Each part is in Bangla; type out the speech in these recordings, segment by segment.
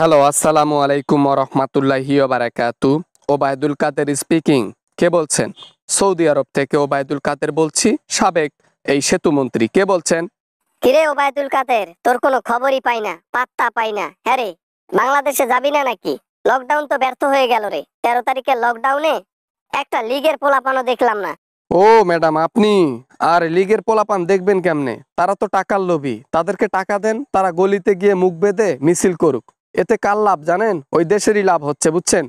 হ্যালো, আসসালামু আলাইকুম ওয়া রাহমাতুল্লাহি ওয়া বারাকাতু। ওবায়দুল কাদের স্পিকিং। কে বলছেন? সৌদি আরব থেকে ওবায়দুল কাদের বলছি, সাবেক এই সেতুমন্ত্রী। কে বলছেন? কিরে ওবায়দুল কাদের, তোর কোনো খবরই পাই না, পাত্তা পাই না। হ্যাঁ রে, বাংলাদেশে যাবি না নাকি? লকডাউন তো ব্যর্থ হয়ে গেল রে। 13 তারিখের লকডাউনে একটা লীগের পোলাপানও দেখলাম না। ও ম্যাডাম, আপনি আর লীগের পোলাপান দেখবেন কেমনে? তারা তো টাকার লোভী। তাদেরকে টাকা দেন, তারা গলিতে গিয়ে মুখ বেঁধে মিছিল করুক। এতে কার লাভ জানেন? ওই দেশেরই লাভ হচ্ছে, বুঝছেন?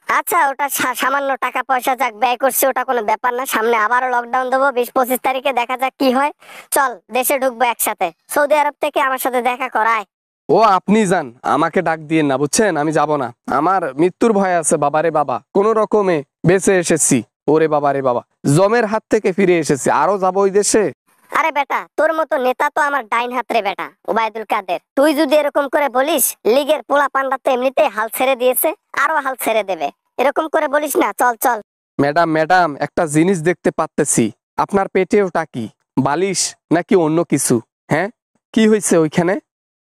আচ্ছা, ওটা সামান্য টাকা পয়সা যাক ব্যয় করছে, ওটা কোনো ব্যাপার না। সামনে আবারও লকডাউন দেবো 20-25 তারিখে, দেখা যাক কি হয়। চল দেশে ঢুকবো একসাথে। সৌদি আরব থেকে আমার সাথে দেখা করায়। ও আপনি যান, আমাকে ডাক দিয়েন না, বুঝছেন? আমি যাব না। আমার মৃত্যুর ভয় আছে বাবারে বাবা। কোন রকমে বেঁচে এসেছি। ওরে বাবারে বাবা, জমের হাত থেকে ফিরে এসেছি, আরো যাবো ওই দেশে। আরে বেটা, তোর মতো নেতা তো আমার ডাইন হাত রে বেটা, ওবায়দুল কাদের। তুই যদি এরকম করে বলিস, লীগের পোলা পান্ডা তো এমনিতেই হাল ছেড়ে দিয়েছে, আরো হাল ছেড়ে দেবে। এরকম করে বলিস না, চল চল। ম্যাডাম ম্যাডাম, একটা জিনিস দেখতে পাচ্তেছি। আপনার পেটে ওটা কি? বালিশ নাকি অন্য কিছু? হ্যাঁ, কি হয়েছে ওইখানে?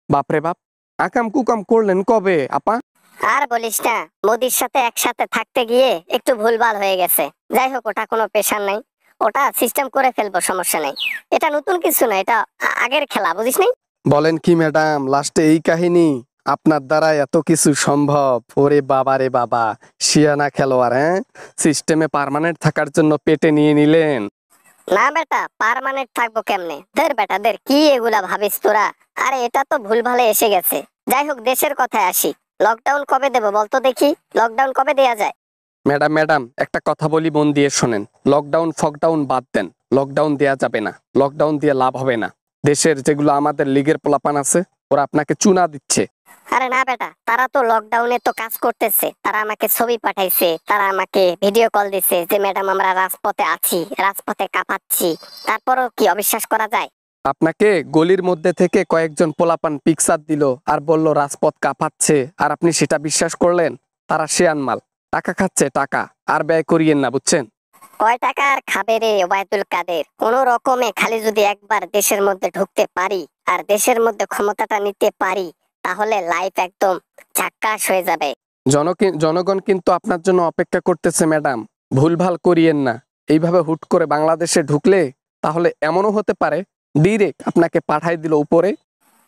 বাপরে বাপ, আকাম কুকাম করলেন কবে আপা? আর বলিস না, মোদির সাথে একসাথে থাকতে গিয়ে একটু ভুলভাল হয়ে গেছে। যাই হোক, ওটা কোনো পেশার নাই, ওটা সিস্টেম করে ফেলবো, সমস্যা নেই। এটা নতুন কিছু না, এটা আগের খেলা, বুঝিস নি? বলেন কি ম্যাডাম, লাস্টে এই কাহিনী? আপনার দ্বারা এত কিছু সম্ভব? ওরে বাবা রে বাবা, শিয়ানা খেলোয়াড়। হ্যাঁ, সিস্টেমে পার্মানেন্ট থাকার জন্য পেটে নিয়ে নিলেন। না বেটা, পার্মানেন্ট থাকবো কেমনে? দের বেটা দের, কি এগুলা ভাবিস তোরা? আরে এটা তো ভুলভালে এসে গেছে। যাই হোক, দেশের কথায় আসি। লকডাউন কবে দেবো বলতো দেখি? লকডাউন কবে দেয়া যায়? ম্যাডাম ম্যাডাম, একটা কথা বলি, মন দিয়ে শোনেন। লকডাউন ফকডাউন বাদ দেন। লকডাউন দেয়া যাবে না। লকডাউন দিয়ে লাভ হবে না। দেশের যেগুলো আমাদের লীগের পোলাপান আছে, ওরা আপনাকে চুনা দিচ্ছে। আরে না বেটা, তারা তো লকডাউনে তো কাজ করতেছে। তারা আমাকে ছবি পাঠাইছে, তারা আমাকে ভিডিও কল দিছে যে ম্যাডাম আমরা রাজপথে আছি, রাজপথে কাঁপাচ্ছি। তারপরও কি অবিশ্বাস করা যায়? আপনাকে গলির মধ্যে থেকে কয়েকজন পোলাপান পিকচার দিল আর বলল রাজপথ কাঁপাচ্ছে, আর আপনি সেটা বিশ্বাস করলেন? তারা শেয়ান মাল, টাকা খাচ্ছে টাকা। আর ব্যয় করিয়েন না, বুঝছেন? কয় টাকা আর খাবে রে ওবায়দুল কাদের? কোন রকমে খালি যদি একবার দেশের মধ্যে ঢুকতে পারি আর দেশের মধ্যে ক্ষমতাটা নিতে পারি, তাহলে লাইফ একদম ঝাক্কাস হয়ে যাবে। জনগণ কিন্তু আপনার জন্য অপেক্ষা করতেছে ম্যাডাম। ভুলভাল করিয়েন না। এইভাবে হুট করে বাংলাদেশে ঢুকলে তাহলে এমনও হতে পারে ডিরেক্ট আপনাকে পাঠাই দিল উপরে।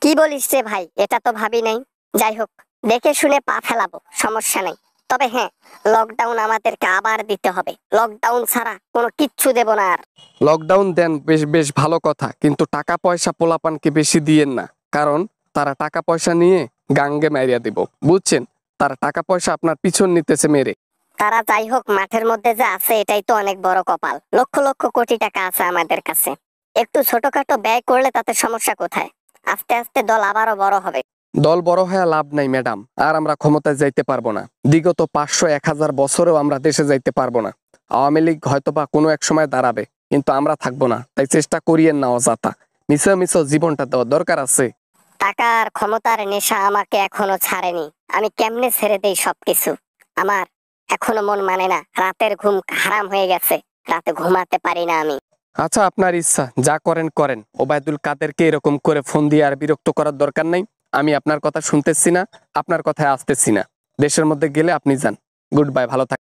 কি বলিস রে ভাই, এটা তো ভাবি নাই। যাই হোক, দেখে শুনে পা ফেলাবো, সমস্যা নেই। তবে হ্যাঁ, লকডাউন আমাদেরকে আবার দিতে হবে। লকডাউন ছাড়া কোনো কিচ্ছু দেব না আর। লকডাউন দেন, বেশ বেশ ভালো কথা, কিন্তু টাকা পয়সা পোলাপানকে বেশি দিয়েন না। কারণ তারা টাকা পয়সা নিয়ে গাঙ্গে মারিয়া দিব, বুঝছেন? তারা টাকা পয়সা আপনার পিছন নিতেছে মেরে। তারা যাই হোক, মাঠের মধ্যে যে আছে এটাই তো অনেক বড় কপাল। লক্ষ লক্ষ কোটি টাকা আছে আমাদের কাছে। একটু ছোটখাটো ব্যয় করলে তাতে সমস্যা কোথায়? আস্তে আস্তে দল আবারও বড় হবে। দল বড় হয়ে লাভ নাই ম্যাডাম। আর আমরা ক্ষমতায় যাইতে পারবো না। বিগত 500-1000 বছরেও আমরা দেশে যাইতে পারবো না। আওয়ামী লীগ হয়তোবা কোনো এক সময় দাঁড়াবে, কিন্তু আমরা থাকবো না। তাই চেষ্টা করিয়েন না অযথা। মিশো মিশো জীবনটা দেওয়ার দরকার আছে। টাকার ক্ষমতার নেশা আমাকে এখনো ছাড়েনি। আমি কেমনে ছেড়ে দেই সবকিছু? আমার এখনো মন মানে না। রাতের ঘুম হারাম হয়ে গেছে, রাতে ঘুমাতে পারি না আমি। আচ্ছা, আপনার ইচ্ছা, যা করেন করেন। ওবায়দুল কাদেরকে এরকম করে ফোন দিয়ে আর বিরক্ত করার দরকার নাই। আমি আপনার কথা শুনতেছি না, আপনার কথায় আসতেছি না। দেশের মধ্যে গেলে আপনি যান। গুড বাই, ভালো থাকবেন।